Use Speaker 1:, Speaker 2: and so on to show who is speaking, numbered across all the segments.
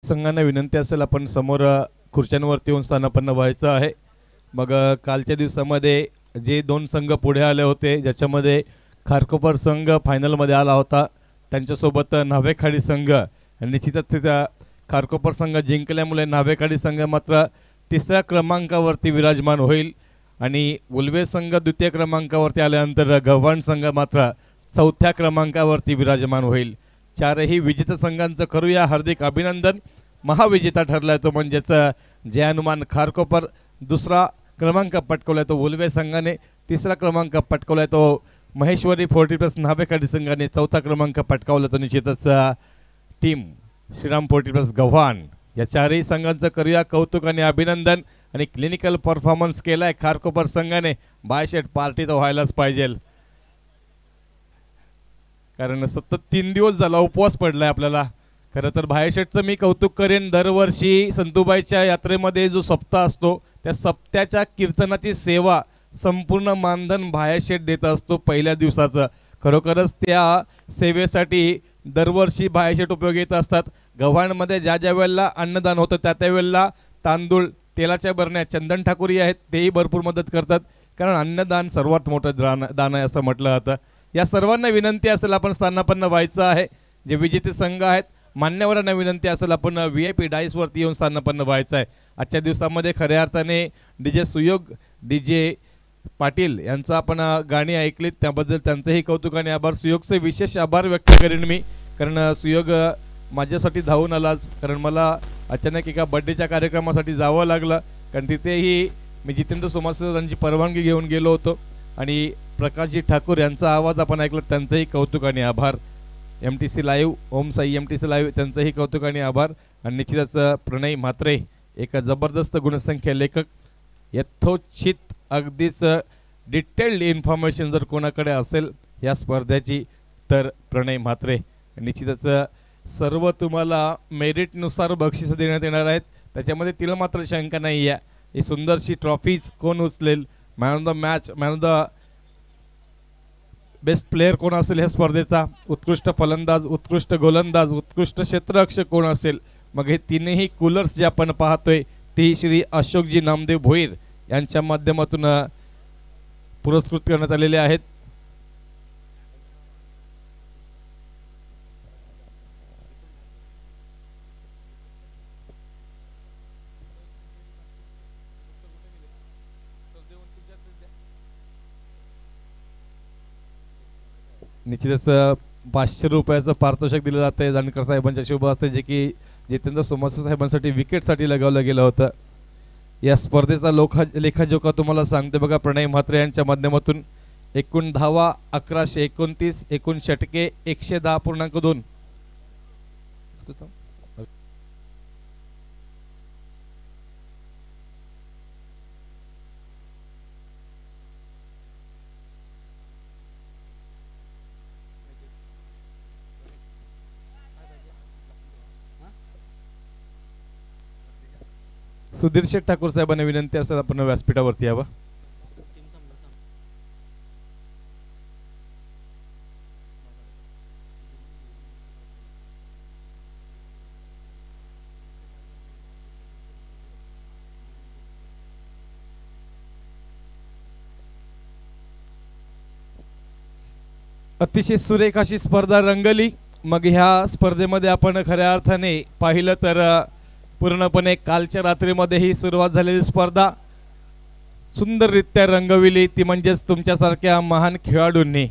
Speaker 1: संघांना विनंती असेल आपण समोर खुर्च्यांवरती येऊन स्थानापन्न व्हायचं आहे। मग कालच्या दिवसामध्ये जे दोन संघ पुढे आले होते ज्याच्यामध्ये खारकोपर संघ फायनलमध्ये आला होता, त्यांच्यासोबत नावेखाडी संघ, निश्चितच त्या खारकोपर संघ जिंकल्यामुळे नावेखाडी संघ मात्र तिसऱ्या क्रमांकावरती विराजमान होईल आणि उल्वे संघ द्वितीय क्रमांकावरती आल्यानंतर गव्हाण संघ मात्र चौथ्या क्रमांकावरती विराजमान होईल। चारही विजेता संघांचं करूया हार्दिक अभिनंदन। महाविजेता ठरलाय तो म्हणजेच जय हनुमान खारकोपर, दुसरा क्रमांक पटकवलाय तो उल्वे संघाने, तिसरा क्रमांक पटकवलाय तो महेश्वरी 40+ नावेखाडी संघाने, चौथा क्रमांक पटकावला तो निश्चितच टीम श्रीराम 40+ गव्हाण। या चारही संघांचं करूया कौतुक आणि अभिनंदन। आणि क्लिनिकल परफॉर्मन्स केलाय खारकोपर संघाने, बायशेट पार्टी तर व्हायलाच पाहिजे, कारण सतत 3 दिवस झाला उपवास पडलाय आपल्याला। खरं तर बायशेटचं मी कौतुक करेन, दरवर्षी संतूबाईच्या यात्रेमध्ये जो सप्ताह असतो त्या सप्त्याच्या कीर्तनाची सेवा संपूर्ण मानधन बायशेट देत असतो पहिल्या दिवसाचं। खरोखरच त्या सेवेसाठी दरवर्षी बायशेट उपयोगी येत असतात। गव्हाणमध्ये ज्या ज्या वेळेला अन्नदान होतं त्या त्यावेळेला तांदूळ, तेलाच्या बरण्या, चंदन ठाकुरी आहेत तेही भरपूर मदत करतात, कारण अन्नदान सर्वात मोठं दान आहे असं म्हटलं जातं। या सर्वांना विनंती असेल आपण स्थानापन्न व्हायचं आहे। जे विजेते संघ आहेत मान्यवरांना विनंती असेल आपण VIP डाईसवरती येऊन स्थानापन्न व्हायचं आहे। आजच्या दिवसामध्ये खऱ्या अर्थाने DJ सुयोग, DJ पाटील यांचं आपण गाणी ऐकलीत, त्याबद्दल त्यांचंही कौतुक आणि आभार। सुयोगचे विशेष आभार व्यक्त करेन मी, कारण सुयोग माझ्यासाठी धावून आलाच, कारण मला अचानक एका बर्थडेच्या कार्यक्रमासाठी जावं लागलं, कारण तिथेही मी जितेंद्र सोमासरांची परवानगी घेऊन गेलो होतो आणि प्रकाशजी ठाकूर यांचा आवाज आपण ऐकला, त्यांचंही कौतुक आणि आभार। MTC लाईव्ह, ओम साई MTC लाईव्ह त्यांचंही कौतुक आणि आभार। आणि निश्चितच प्रणय म्हात्रे एक जबरदस्त गुणसंख्या लेखक, यथोचित अगदीच डिटेल्ड इन्फॉर्मेशन जर कोणाकडे असेल या स्पर्धेची तर प्रणय म्हात्रे। निश्चितच सर्व तुम्हाला मेरिटनुसार बक्षिसं देण्यात येणार आहेत, त्याच्यामध्ये तिला मात्र शंका नाही आहे। ही सुंदरशी ट्रॉफीज कोण उचलेल, man of the match, man of the best player कोण असेल ह्या स्पर्धेचा, उत्कृष्ट फलंदाज, उत्कृष्ट गोलंदाज, उत्कृष्ट क्षेत्ररक्षक कोण असेल, मग हे तीनही कूलर्स जे आपण पाहतोय ते श्री अशोकजी नामदेव भोईर यांच्या माध्यमातून पुरस्कृत करण्यात आलेले आहेत। निश्चितच 500 रुपयाचं पारितोषिक दिलं जातं आहे जानकर साहेबांच्या शुभ हस्ते, जे की जितेंद्र सोमासे साहेबांसाठी विकेटसाठी लगावलं गेलं होतं। या स्पर्धेचा लेखाजोखा तुम्हाला सांगते बघा, प्रणय म्हात्रे यांच्या माध्यमातून एकूण धावा 1129, एकूण षटके 110.2। सुधीर शेठ ठाकूर साहेबांना विनंती असेल आपण व्यासपीठावरती यावं। अतिशय सुरेख अशी स्पर्धा रंगली। मग ह्या स्पर्धेमध्ये आपण खऱ्या अर्थाने पाहिलं तर पूर्णपणे कालच्या रात्रीमध्ये ही सुरुवात झालेली स्पर्धा सुंदररित्या रंगविली, ती म्हणजेच तुमच्यासारख्या महान खेळाडूंनी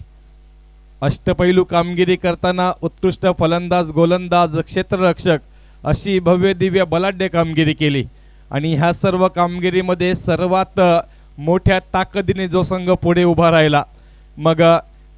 Speaker 1: अष्टपैलू कामगिरी करताना उत्कृष्ट फलंदाज, गोलंदाज, क्षेत्ररक्षक अशी भव्य दिव्य बलाढ्य कामगिरी केली। आणि ह्या सर्व कामगिरीमध्ये सर्वात मोठ्या ताकदीने जो संघ पुढे उभा राहिला, मग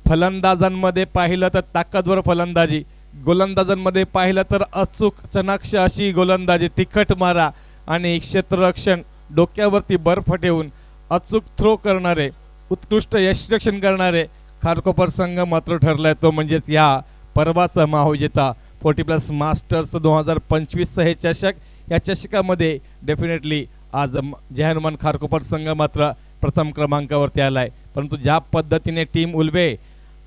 Speaker 1: फलंदाजांमध्ये पाहिलं तर ताकदवर फलंदाजी, गोलंदाजांमध्ये पाहिलं तर अचूक चनाक्ष अशी गोलंदाजी, तिखट मारा आणि क्षेत्ररक्षण, डोक्यावरती बर्फ ठेवून अचूक थ्रो करणारे, उत्कृष्ट यशरक्षण करणारे खारकोपर संघ मात्र ठरलाय तो म्हणजेच या परवाचा महाविजेता 40+ मास्टर्स 2025 हे चषक। या चषकामध्ये डेफिनेटली आज जय हनुमान खारकोपर संघ मात्र प्रथम क्रमांकावरती आलाय। परंतु ज्या पद्धतीने टीम उल्वे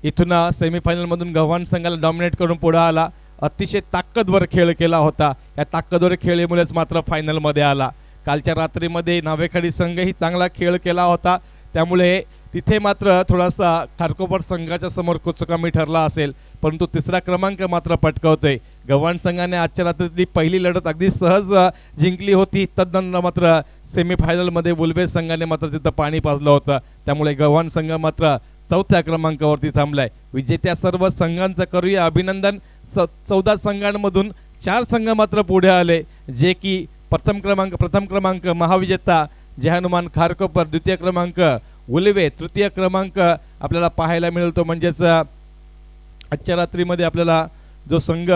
Speaker 1: इथून सेमीफायनलमधून गव्हाण संघाला डॉमिनेट करून पुढे आला, अतिशय ताकदवर खेळ केला होता. या ताकदवर खेळीमुळेच मात्र फायनलमध्ये आला. कालच्या रात्रीमध्ये नावेखाडी संघही चांगला खेळ केला होता, त्यामुळे तिथे मात्र थोडासा खारकोपर संघाच्या समोर कुचकामी ठरला असेल, परंतु तिसरा क्रमांक मात्र पटकावतोय. गव्हाण संघाने आजच्या रात्रीतली पहिली लढत अगदी सहज जिंकली होती. तदनंतर मात्र सेमीफायनलमध्ये बुलबे संघाने मात्र तिथं पाणी पाजलं होतं, त्यामुळे गव्हाण संघ मात्र चौथ्या क्रमांकावरती थांबलाय. विजेत्या सर्व संघांचं करूया अभिनंदन. 14 संघांमधून 4 संघ मात्र पुढे आले, जे की प्रथम क्रमांक महाविजेता जय हनुमान खारकोपर, द्वितीय क्रमांक उलवे, तृतीय क्रमांक आपल्याला पाहायला मिळतो म्हणजेच आजच्या रात्रीमध्ये आपल्याला जो संघ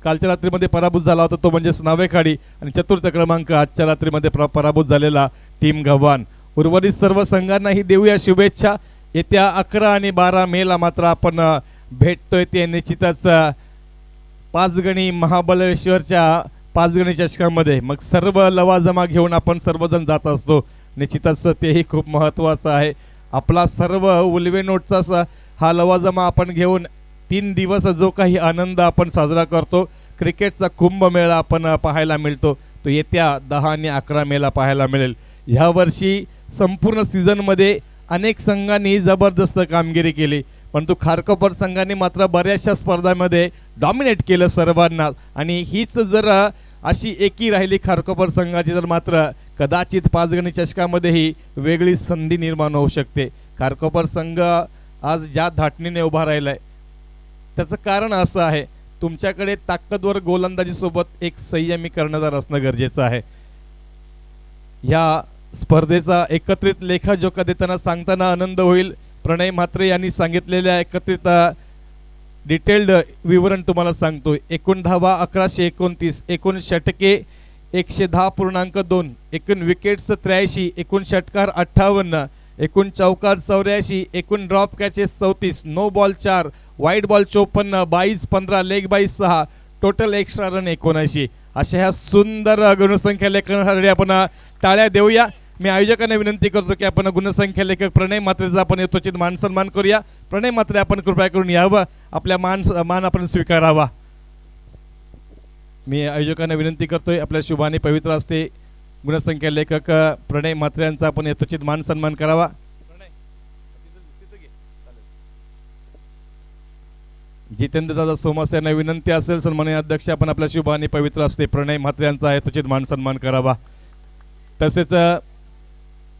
Speaker 1: कालच्या रात्रीमध्ये पराभूत झाला होता तो म्हणजेच नावेखाडी, आणि चतुर्थ क्रमांक आजच्या रात्रीमध्ये पराभूत झालेला टीम गव्हाण. उर्वरित सर्व संघांनाही देऊया शुभेच्छा. येत्या 11 आणि 12 मेला मात्र आपण भेटतोय ते निश्चितच पाचगणी महाबळेश्वरच्या पाचगणी चषकामध्ये. मग सर्व लवाजमा घेऊन आपण सर्वजण जात असतो, निश्चितच तेही खूप महत्त्वाचं आहे. आपला सर्व उलवे नोटचा हा लवाजमा आपण घेऊन 3 दिवस जो काही आनंद आपण साजरा करतो, क्रिकेटचा कुंभमेळा आपण पाहायला मिळतो, तो येत्या 10 आणि 11 मेला पाहायला मिळेल. ह्यावर्षी संपूर्ण सीझनमध्ये अनेक संघांनी जबरदस्त कामगिरी केली, परंतु खारकोपर संघाने मात्र बऱ्याचशा स्पर्धांमध्ये डॉमिनेट केलं सर्वांना, आणि हीच जर अशी एकी राहिली खारकोपर संघाची तर मात्र कदाचित पाचगणी चषकामध्येही वेगळी संधी निर्माण होऊ शकते. खारकोपर संघ आज ज्या धाटणीने उभा राहिलाय त्याचं कारण असं आहे, तुमच्याकडे ताकदवर गोलंदाजीसोबत एक संयमी कर्णधार असणं गरजेचं आहे. या स्पर्धेचा एकत्रित लेखाजोखा देताना सांगताना आनंद होईल. प्रणय म्हात्रे यांनी सांगितलेल्या एकत्रित डिटेल्ड विवरण तुम्हाला सांगतो. एकूण धावा 1129, एकूण षटके 110.2, एकूण विकेट्स 83, एकूण षटकार 58, एकूण चौकार 84, एकूण drop catches 34, no ball 4, wide ball 54, 22-15, leg byes 6, total extra run 79. अशा ह्या सुंदर गुणसंख्या लेखनासाठी आपण टाळ्या देऊया. मी आयोजकांना विनंती करतो की आपण गुणसंख्या लेखक प्रणय म्हात्रेचा आपण यथोचित मान सन्मान करूया. प्रणय म्हात्रे आपण कृपया करून यावं, आपल्या मान आपण स्वीकारावा. मी आयोजकांना विनंती करतोय आपल्या शुभाने पवित्र असते गुणसंख्या लेखक प्रणय म्हात्रे यांचा आपण यथोचित मान सन्मान करावा. जितेंद्र दादा सोमस यांना विनंती असेल सन्माननीय अध्यक्ष आपण आपल्या शुभाने पवित्र असते प्रणय म्हात्रे यांचा यथोचित मान सन्मान करावा. तसेच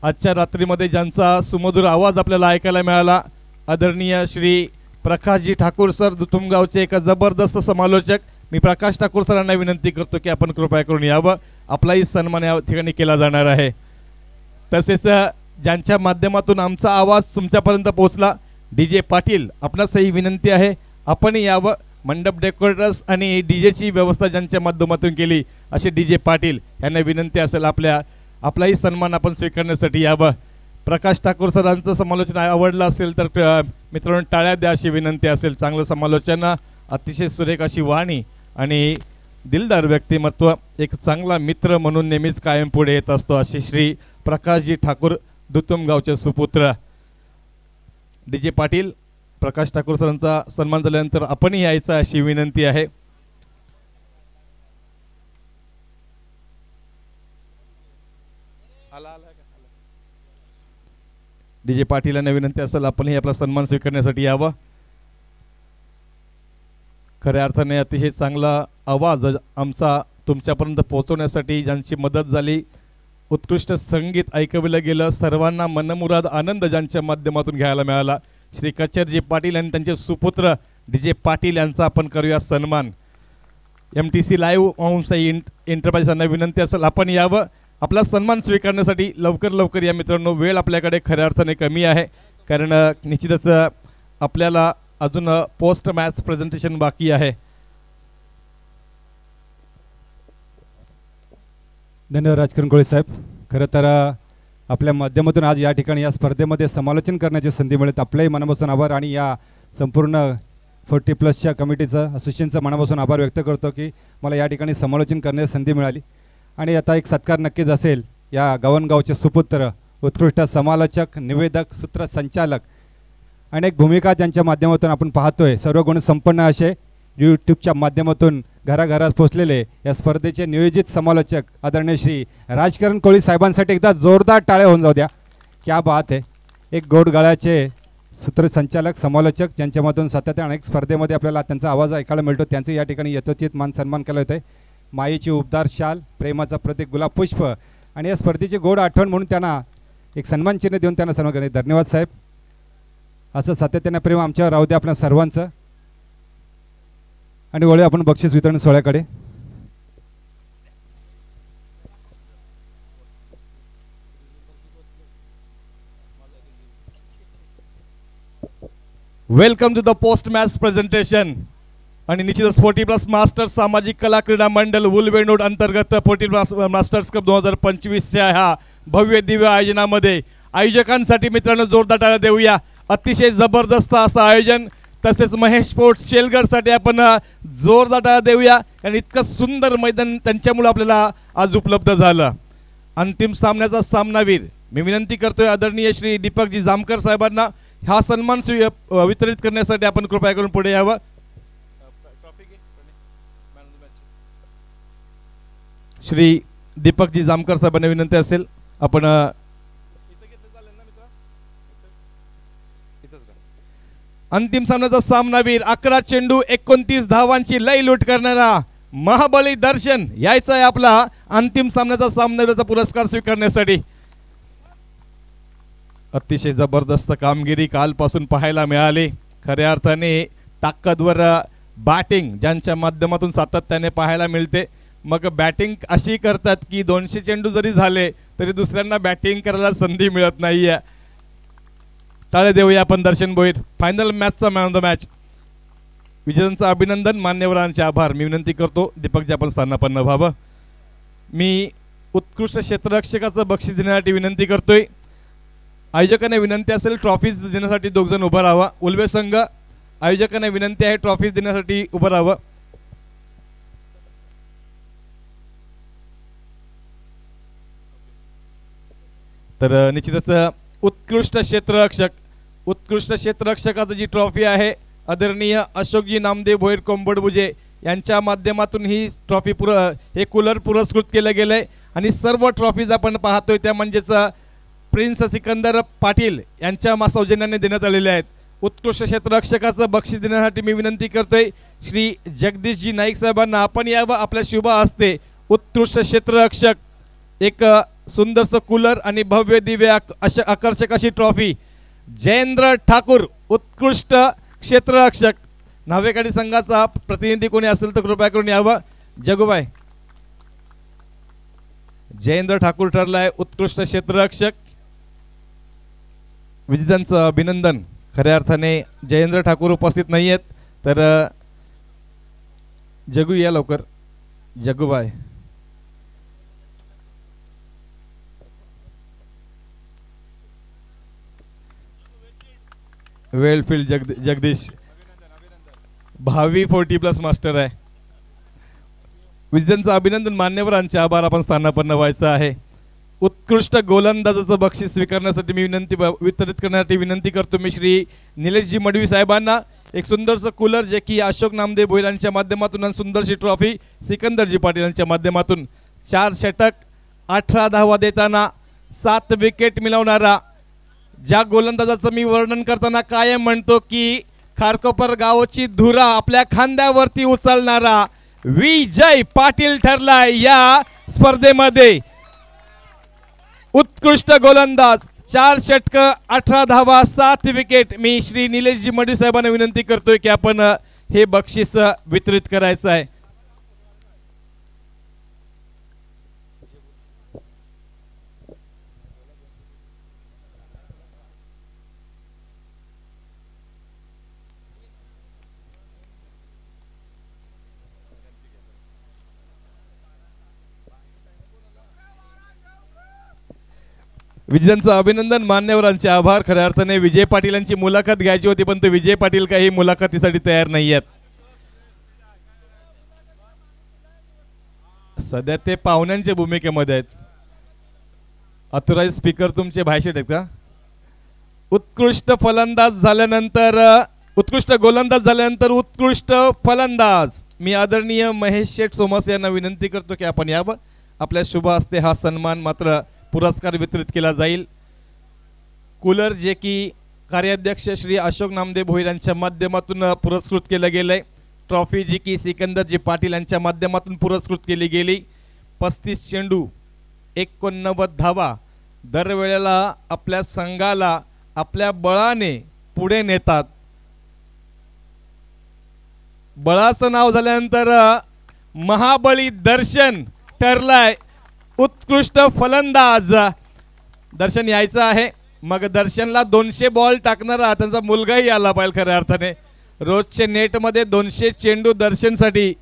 Speaker 1: आजच्या रात्रीमध्ये ज्यांचा सुमधुर आवाज आपल्याला ऐकायला मिळाला, आदरणीय श्री प्रकाशजी ठाकूर सर, दुतुमगावचे एक जबरदस्त समालोचक, मी प्रकाश ठाकूर सरांना विनंती करतो की आपण कृपया करून यावं, आपलाही सन्मान या ठिकाणी केला जाणार आहे. तसेच ज्यांच्या माध्यमातून आमचा आवाज तुमच्यापर्यंत पोहोचला, DJ पाटील, आपणासही विनंती आहे आपण यावं. मंडप डेकोरेटर्स आणि डीजेची व्यवस्था ज्यांच्या माध्यमातून केली असे DJ पाटील यांना विनंती असेल आपलाही सन्मान आपण स्वीकारण्यासाठी यावं. प्रकाश ठाकूर सरांचं समालोचन आवडलं असेल तर मित्रांनो टाळ्या द्या अशी विनंती असेल. चांगलं समालोचन, अतिशय सुरेख अशी वाणी आणि दिलदार व्यक्तिमत्व, एक चांगला मित्र म्हणून नेहमीच कायम पुढे येत असतो असे श्री प्रकाशजी ठाकूर, दुतुमगावचे सुपुत्र. DJ पाटील, प्रकाश ठाकूर सरांचा सन्मान झाल्यानंतर आपणही यायचं अशी विनंती आहे. DJ पाटील यांना विनंती असेल आपणही आपला सन्मान स्वीकारण्यासाठी यावं. खऱ्या अर्थाने अतिशय चांगला आवाज आमचा तुमच्यापर्यंत पोहोचवण्यासाठी ज्यांची मदत झाली, उत्कृष्ट संगीत ऐकवलं गेलं, सर्वांना मनमुराद आनंद ज्यांच्या माध्यमातून घ्यायला मिळाला, श्री कचरजी पाटील आणि त्यांचे सुपुत्र DJ पाटील यांचा आपण करूया सन्मान. MTC लाईव्ह औंसाई एंटरप्राइज यांना विनंती असेल आपण यावं, आपला सन्मान स्वीकारण्यासाठी लवकर या मित्रांनो. वेळ आपल्याकडे खऱ्या अर्थाने कमी आहे, कारण निश्चितच आपल्याला अजून पोस्ट मॅच प्रेझेंटेशन बाकी आहे.
Speaker 2: धन्यवाद राजकरण कोळे साहेब. खरं तर आपल्या माध्यमातून आज या ठिकाणी या स्पर्धेमध्ये समालोचन करण्याची संधी मिळत, आपल्याही मनापासून आभार, आणि या संपूर्ण 40+ कमिटीचं असोसिएशनचा मनापासून आभार व्यक्त करतो की मला या ठिकाणी समालोचन करण्याची संधी मिळाली. आणि आता एक सत्कार नक्कीच असेल या गव्हाणगावचे सुपुत्र, उत्कृष्ट समालोचक, निवेदक, सूत्रसंचालक, अनेक भूमिका त्यांच्या माध्यमातून आपण पाहतोय, सर्व गुण संपन्न असे यूट्यूबच्या माध्यमातून घराघरात पोहोचलेले या स्पर्धेचे नियोजित समालोचक आदरणीय श्री राजकिरण कोळी साहेबांसाठी एकदा जोरदार टाळ्या होऊन जाऊ द्या. क्या बात आहे. एक गोडगाळ्याचे सूत्रसंचालक समालोचक ज्यांच्यामधून सातत्याने अनेक स्पर्धेमध्ये आपल्याला त्यांचा आवाज ऐकायला मिळतो, त्यांचे या ठिकाणी यथोचित मान सन्मान केला होता. मायेची उबदार शाल, प्रेमाचा प्रतीक गुलाब पुष्प आणि या स्पर्धेची गोड आठवण म्हणून त्यांना एक सन्मान चिन्ह देऊन त्यांना सन्मान करणे. धन्यवाद साहेब. असं सातत्याने प्रेम आमच्यावर राहू द्या आपल्या सर्वांचं. आणि वळूया आपण बक्षीस वितरण सोहळ्याकडे.
Speaker 1: Welcome to the post match presentation. आणि निश्चितच 40+ मास्टर्स सामाजिक कला क्रीडा मंडळ वुलवेनोड अंतर्गत 40+ मास्टर्स कप 2025च्या ह्या भव्य दिव्य आयोजनामध्ये आयोजकांसाठी मित्रांनो जोरदार टाळ्या देऊया. अतिशय जबरदस्त असं आयोजन. तसेच महेश स्पोर्ट्स शेलगडसाठी आपण जोरदार टाळ्या देऊया आणि इतकं सुंदर मैदान त्यांच्यामुळे आपल्याला आज उपलब्ध झालं. अंतिम सामन्याचा सामनावीर मी विनंती करतोय आदरणीय श्री दीपकजी जामकर साहेबांना हा सन्मान वितरित करण्यासाठी आपण कृपया करून पुढे यावं. श्री दीपकजी जामकर साहेबांना विनंती असेल आपण अंतिम सामन्याचा सामनावीर 11 चेंडू 29 धावांची लय लूट करणारा महाबली दर्शन यायचा आहे आपला अंतिम सामन्याचा सामनावीराचा पुरस्कार स्वीकारण्यासाठी. अतिशय जबरदस्त कामगिरी कालपासून पाहायला मिळाली. खऱ्या अर्थाने ताकदवर बॅटिंग ज्यांच्या माध्यमातून सातत्याने पाहायला मिळते. मग बॅटिंग अशी करतात की 200 चेंडू जरी झाले तरी दुसऱ्यांना बॅटिंग करायला संधी मिळत नाहीये. टाळे देऊया आपण दर्शन भोईर. फायनल मॅचचा मॅन ऑफ द मॅच. विजेत्यांचं अभिनंदन, मान्यवरांचे आभार. मी विनंती करतो दीपकजी आपण स्थानापन्न व्हावं. मी उत्कृष्ट क्षेत्ररक्षकाचं बक्षीस देण्यासाठी विनंती करतोय. आयोजकांना विनंती असेल ट्रॉफीज देण्यासाठी 2 जण उभं राहावा. उल्वे संघ आयोजकांना विनंती आहे ट्रॉफीज देण्यासाठी उभं राहावं. तर निश्चितच उत्कृष्ट क्षेत्ररक्षकाची जी ट्रॉफी आहे आदरणीय अशोकजी नामदेव भोईर कोंबडबुजे यांच्या माध्यमातून ही ट्रॉफी हे कूलर पुरस्कृत केलं गेलंय. आणि सर्व ट्रॉफीज आपण पाहतोय त्या म्हणजेच प्रिन्स सिकंदर पाटील यांच्या सौजन्याने देण्यात आलेले आहेत. उत्कृष्ट क्षेत्ररक्षकाचं बक्षीस देण्यासाठी मी विनंती करतोय श्री जगदीशजी नाईक साहेबांना आपण यावं. आपल्या शुभ हस्ते उत्कृष्ट क्षेत्ररक्षक एक सुंदरसं कूलर आणि भव्य दिव्य आकर्षक अशी ट्रॉफी. जयेंद्र ठाकूर उत्कृष्ट क्षेत्ररक्षक नावेकाडी संघाचा प्रतिनिधी कोणी असेल तर कृपया करून यावं. जगुबाई जयेंद्र ठाकूर ठरलाय उत्कृष्ट क्षेत्ररक्षक. विजेत्यांचं अभिनंदन. खऱ्या अर्थाने जयेंद्र ठाकूर उपस्थित नाही आहेत तर जगू या लवकर. जगुबाई वेलफील्ड जगदीश भावी 40+ मास्टर आहे. विजेत्यांचं अभिनंदन, मान्यवरांचे आभार. आपण स्थानापन्न व्हायचं आहे. उत्कृष्ट गोलंदाजाचं बक्षीस स्वीकारण्यासाठी मी वितरित करण्यासाठी विनंती करतो मी श्री निलेशजी मडवी साहेबांना. एक सुंदरसं कूलर जे की अशोक नामदेव भोईर यांच्या माध्यमातून आणि सुंदरशी ट्रॉफी सिकंदरजी पाटील यांच्या माध्यमातून. 4 षटक 18 धावा देताना 7 विकेट मिळवणारा ज्या गोलंदाजाचं मी वर्णन करताना कायम म्हणतो की खारकोपर गावची धुरा आपल्या खांद्यावरती उचलणारा विजय पाटील ठरलाय या स्पर्धेमध्ये. उत्कृष्ट गोलंदाज 4 षटक 18 धावा 7 विकेट. मी श्री निलेशजी मडवी साहेबांना विनंती करतोय की आपण हे बक्षीस वितरित करायचं आहे. विजेत्यांचं अभिनंदन, मान्यवरांचे आभार. खऱ्या अर्थाने विजय पाटील यांची मुलाखत घ्यायची होती पण विजय पाटील काही मुलाखतीसाठी तयार नाही आहेत. सध्या ते पाहुण्यांच्या भूमिकेमध्ये आहेत. ऑथराइज स्पीकर तुमचे भाषेत आहेत का? उत्कृष्ट फलंदाज झाल्यानंतर उत्कृष्ट गोलंदाज झाल्यानंतर उत्कृष्ट फलंदाज मी आदरणीय महेश शेठ सोमस यांना विनंती करतो की आपण यावं. आपल्या शुभ हस्ते हा सन्मान मात्र पुरस्कार वितरित केला जाईल. कूलर जे की कार्याध्यक्ष श्री अशोक नामदेव भोईर यांच्या माध्यमातून पुरस्कृत केलं गेलंय. ट्रॉफी जी की सिकंदरजी पाटील यांच्या माध्यमातून पुरस्कृत केली गेली. 35 चेंडू 89 धावा दरवेळेला आपल्या संघाला आपल्या बळाने पुढे नेतात. बळाचं नाव झाल्यानंतर महाबळी दर्शन ठरलाय उत्कृष्ट फलंदाज. दर्शन यायचं आहे. मग दर्शनला 200 बॉल टाकणारा त्यांचा मुलगाही आला पाहिजे. खऱ्या अर्थाने रोजचे नेटमध्ये 200 चेंडू दर्शनसाठी.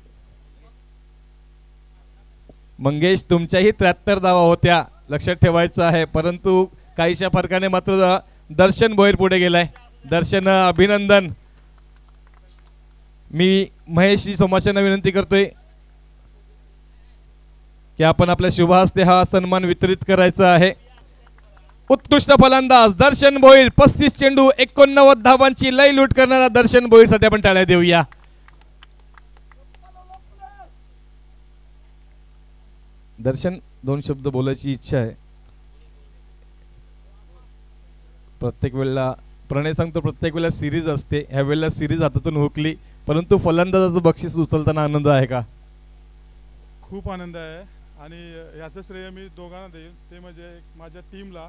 Speaker 1: मंगेश तुमच्याही 73 धावा होत्या लक्षात ठेवायचं आहे, परंतु काहीशा फरकाने मात्र दर्शन भोईर पुढे गेलाय. दर्शन अभिनंदन. मी महेशजी सोमाशांना विनंती करतोय की आपण आपल्या शुभ हस्ते हा सन्मान वितरित करायचा आहे. उत्कृष्ट फलंदाज दर्शन भोईर 35 चेंडू 89 धावांची लय लूट करणारा दर्शन भोईर साठी आपण टाळ्या देऊया. दर्शन 2 शब्द बोलायची इच्छा आहे. प्रत्येक वेळेला प्रणय सांगतो प्रत्येक वेळेला सिरीज असते, ह्या वेळेला सिरीज हातातून हुकली, परंतु फलंदाजाचं बक्षीस उचलताना आनंद आहे का?
Speaker 3: खूप आनंद आहे आणि याचं श्रेय मी दोघांना देईल. ते म्हणजे माझ्या टीमला,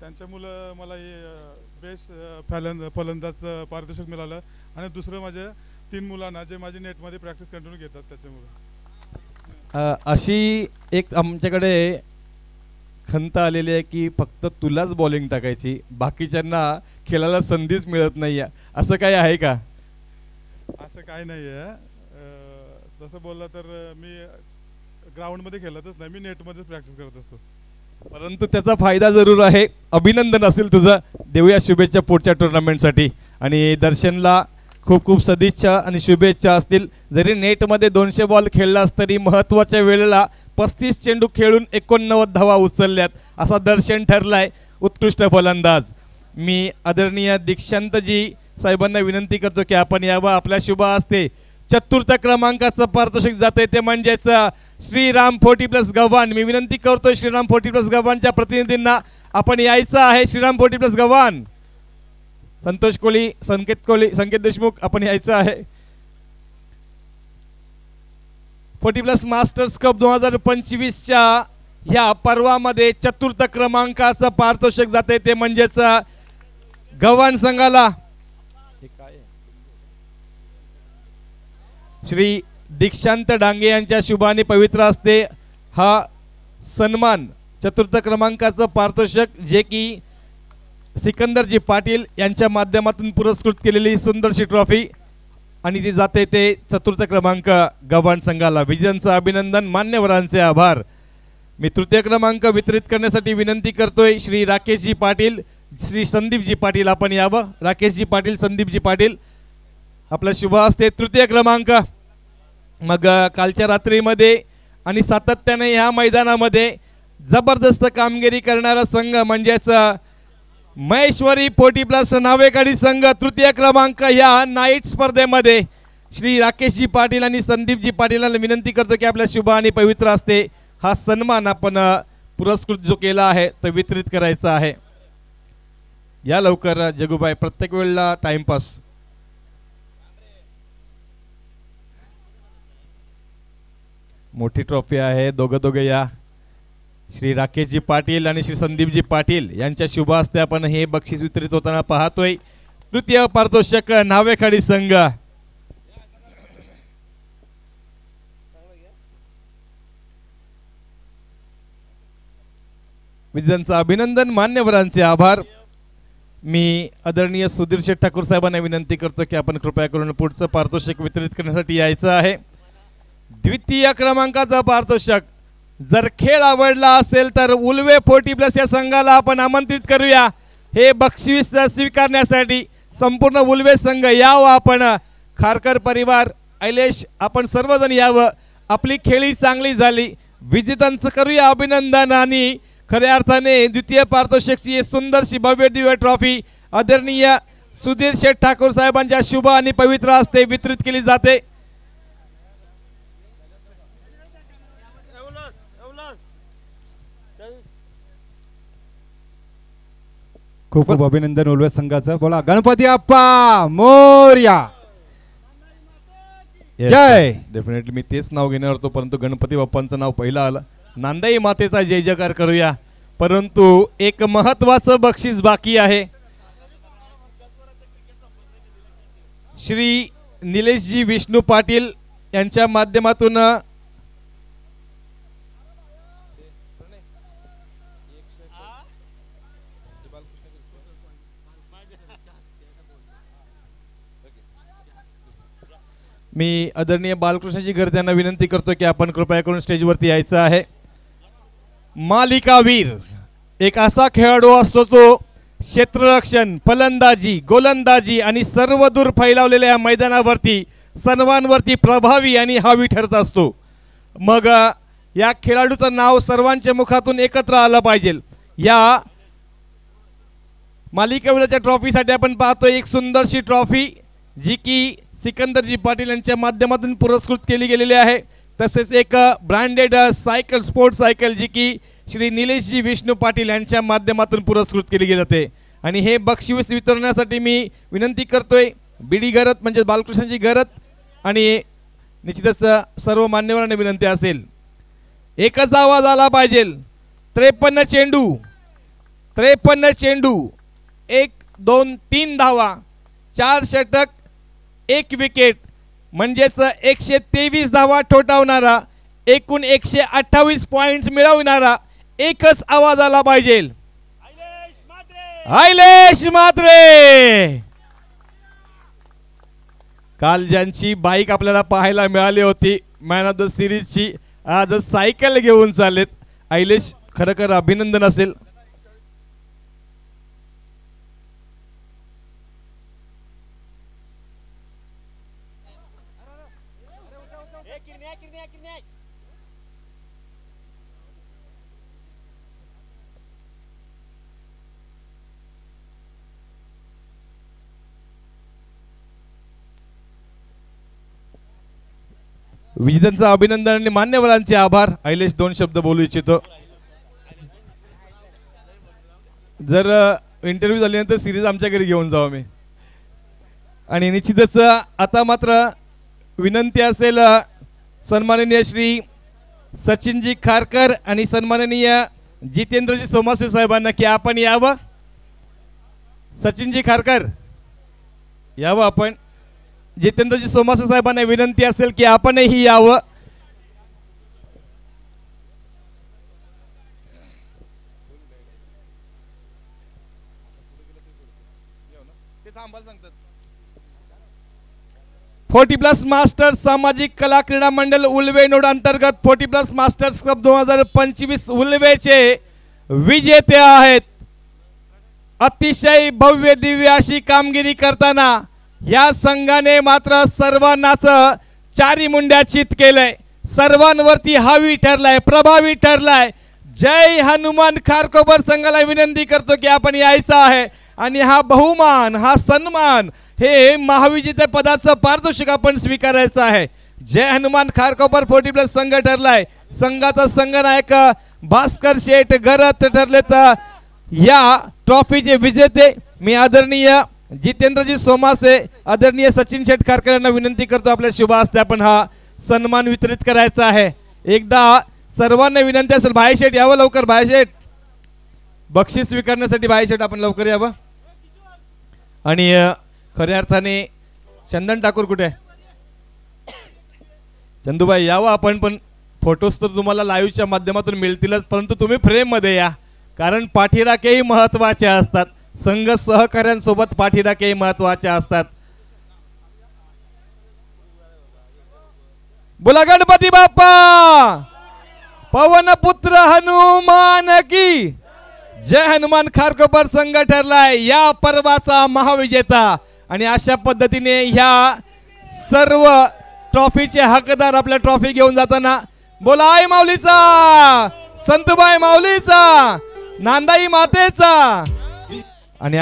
Speaker 3: त्यांच्यामुळं मला हे बेस्ट फलंदाज पारितोषिक मिळालं आणि दुसरं माझ्या 3 मुलांना जे माझी नेटमध्ये प्रॅक्टिस कंटिन्यू घेतात त्याच्यामुळे.
Speaker 1: अशी एक आमच्याकडे खंत आलेली आहे की फक्त तुलाच बॉलिंग टाकायची, बाकीच्यांना खेळायला संधीच मिळत नाही. असं काही आहे का?
Speaker 3: असं काही नाही आहे. तसं बोललं तर मी ग्राउंडमध्ये खेळतच नाही, मी नेटमध्येच प्रॅक्टिस करत असतो.
Speaker 1: परंतु त्याचा फायदा जरूर आहे. अभिनंदन असेल तुझं. देऊया शुभेच्छा पुढच्या टुर्नामेंटसाठी. आणि दर्शनला खूप खूप सदिच्छा आणि शुभेच्छा असतील. जरी नेटमध्ये 200 बॉल खेळलास तरी महत्त्वाच्या वेळेला 35 चेंडू खेळून 89 धावा उचलल्यात असा दर्शन ठरलाय उत्कृष्ट फलंदाज. मी आदरणीय दीक्षांतजी साहेबांना विनंती करतो की आपण यावं. आपल्या शुभ हस्ते चतुर्थ क्रमांकाचं पारितोषिक जाते ते म्हणजेच श्रीराम 40+ गव्हाण. मी विनंती करतोय श्रीराम 40+ गव्हाणच्या प्रतिनिधींना आपण यायचं आहे. श्रीराम 40+ गव्हाण, संतोष कोळी, संकेत देशमुख आपण यायचं आहे. 40+ मास्टर्स कप 2025च्या ह्या पर्वामध्ये चतुर्थ क्रमांकाचं पारितोषिक जाते ते म्हणजेच गव्हाण संघाला. श्री दीक्षांत डांगे यांच्या शुभाने पवित्र असते हा सन्मान. चतुर्थ क्रमांकाचं पारितोषिक जे की सिकंदरजी पाटील यांच्या माध्यमातून पुरस्कृत केलेली सुंदरशी ट्रॉफी आणि ती जाते ते चतुर्थ क्रमांक गव्हाण संघाला. विजयांचं अभिनंदन, मान्यवरांचे आभार. मी तृतीय क्रमांक वितरित करण्यासाठी विनंती करतोय श्री राकेशजी पाटील, श्री संदीपजी पाटील आपण यावं. राकेशजी पाटील, संदीपजी पाटील आपला शुभ असते तृतीय क्रमांक. मग कालच्या रात्रीमध्ये आणि सातत्याने ह्या मैदानामध्ये जबरदस्त कामगिरी करणारा संघ म्हणजेच महेश्वरी 40+ नावेकाडी संघ तृतीय क्रमांक ह्या नाईट स्पर्धेमध्ये. श्री राकेशजी पाटील आणि संदीपजी पाटीलांना विनंती करतो की आपल्या शुभ आणि पवित्र असते हा सन्मान आपण पुरस्कृत जो केला आहे तो वितरित करायचा आहे. या लवकर जगूबाई, प्रत्येक वेळेला टाइमपास. मोठी ट्रॉफी आहे. दोघे या. श्री राकेशजी पाटील आणि श्री संदीपजी पाटील यांच्या शुभ हस्ते आपण हे बक्षीस वितरित होताना पाहतोय. तृतीय पारितोषिक नावेखाडी संघ. विजयांचं अभिनंदन, मान्यवरांचे आभार. मी आदरणीय सुधीर शेठ ठाकूर साहेबांना विनंती करतो की आपण कृपया करून पुढचं पारितोषिक वितरित करण्यासाठी यायचं आहे. द्वितीय क्रमांकाचं पारितोषिक. जर खेळ आवडला असेल तर उल्वे 40+ या संघाला आपण आमंत्रित करूया हे बक्षीस स्वीकारण्यासाठी. संपूर्ण उल्वे संघ यावं. आपण खारकर परिवार, ऐलेश आपण सर्वजण यावं. आपली खेळी चांगली झाली. विजेत्यांचं करूया अभिनंदन. आणि खऱ्या अर्थाने द्वितीय पारितोषिकची सुंदरशी भव्य दिव्य ट्रॉफी आदरणीय सुधीर शेठ ठाकूर साहेबांच्या शुभ आणि पवित्र हस्ते वितरित केली जाते।
Speaker 2: खूप खूप अभिनंदन उल्वे संघाचं। बोला गणपती अप्पा मोरया। जय।
Speaker 1: डेफिनेटली मी तेच नाव घेणार होतो, परंतु गणपती बाप्पांचं नाव पहिलं आलं। नांदाई मातेचा जय जयकार करूया, परंतु एक महत्वाचं बक्षीस बाकी आहे। श्री निलेशजी विष्णू पाटील यांच्या माध्यमातून मी आदरणीय बालकृष्णजी गर्दे यांना विनंती करतो की आपण कृपया करून स्टेजवरती यायचं आहे। मालिकावीर एक असा खेळाडू असतो जो क्षेत्ररक्षण, फलंदाजी, गोलंदाजी आणि सर्वदूर फैलावलेल्या मैदानावरती सर्वांवरती प्रभावी आणि हावी ठरत असतो। मग या खेळाडूचं नाव सर्वांच्या मुखातून एकत्र आलं पाहिजे। या मालिकावीराच्या ट्रॉफीसाठी आपण पाहतोय एक सुंदरशी ट्रॉफी जी की सिकंदरजी पाटील यांच्या माध्यमातून पुरस्कृत केली गेलेली आहे। तसेच एक ब्रँडेड सायकल, स्पोर्ट्स सायकल जी की श्री निलेशजी विष्णू पाटील यांच्या माध्यमातून पुरस्कृत केली गेली जाते। आणि हे बक्षीस वितरणासाठी मी विनंती करतोय बीडी गरत म्हणजे बालकृष्णजी गरत आणि निश्चितच सर्व मान्यवरांना विनंती असेल एकच आवाज आला पाहिजे। 53 चेंडू, 53 चेंडू, 1 2 3 धावा, 4 षटक, 1 विकेट म्हणजेच 123 धावा ठोठावणारा, एकूण 128 पॉइंट्स मिळवणारा एकच आवाज आला पाहिजे। आयलेश म्हात्रे। काल ज्यांची बाईक आपल्याला पाहायला मिळाली होती मॅन ऑफ द सिरीजची, आज सायकल घेऊन चाललेत आयलेश, खरखर अभिनंदन असेल। विजेत्यांचं अभिनंदन आणि मान्यवरांचे आभार। आयलेश 2 शब्द बोलू इच्छितो। जर इंटरव्ह्यू झाल्यानंतर सिरीज आमच्या घरी घेऊन जाऊ मी। आणि निश्चितच आता मात्र विनंती असेल सन्माननीय श्री सचिनजी खारकर आणि सन्माननीय जितेंद्रजी सोमासे साहेबांना की आपण यावं। सचिनजी खारकर यावं आपण। जितेंद्रजी सोमासे साहेबांना विनंती असेल की आपणही यावं। ते थांबायला सांगतात। 40+ मास्टर्स सामाजिक कला क्रीडा मंडळ उल्वे नोड अंतर्गत 40+ मास्टर्स कप 2025 उल्वेचे विजेते आहेत। अतिशय भव्य दिव्य अशी कामगिरी करताना या संघाने मात्र सर्वांनाच चारी मुंड्या चित केलंय, सर्वांवरती हावी ठरलाय, प्रभावी ठरलाय। जय हनुमान खारकोबर संघाला विनंती करतो की आपण यायचं आहे आणि हा बहुमान, हा सन्मान, हे महाविजेते पदाचं पारितोषिक आपण स्वीकारायचं आहे। जय हनुमान खारकोबर 40+ संघ ठरलाय। संघाचा संघनायक भास्कर शेठ गरत ठरलेत या ट्रॉफीचे विजेते। मी आदरणीय जितेंद्रजी सोमासे, आदरणीय सचिन शेठ खारकर यांना विनंती करतो आपल्या शुभ हस्ते आपण हा सन्मान वितरित करायचा आहे। एकदा सर्वांना विनंती असेल भाई शेठ यावं लवकर, भाई शेठ बक्षीस स्वीकारण्यासाठी भाई शेठ आपण लवकर यावं। आणि खऱ्या अर्थाने चंदन ठाकूर कुठे? चंदूबाई यावं आपण, पण फोटोज तर तुम्हाला लाईव्हच्या माध्यमातून मिळतीलच, परंतु तुम्ही फ्रेम मध्ये या, कारण पाठीराखेही महत्वाचे असतात। संघ सहकार्यांसोबत पाठीराखेही महत्वाचे असतात। बोला गणपती बाप्पा, पवन पुत्र हनुमान की जय। हनुमान खारकोपर संघ ठरलाय या पर्वाचा महाविजेता आणि अशा पद्धतीने ह्या सर्व ट्रॉफीचे हकदार आपल्या ट्रॉफी घेऊन जाताना बोला आई माऊलीचा, संतबाई माऊलीचा, नांदाई मातेचा। आणि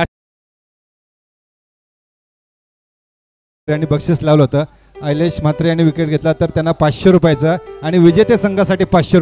Speaker 2: यांनी बक्षीस लावलं होतं. ऐलेश म्हात्रे यांनी विकेट घेतला तर त्यांना 500 रुपयाचं आणि विजेते संघासाठी 500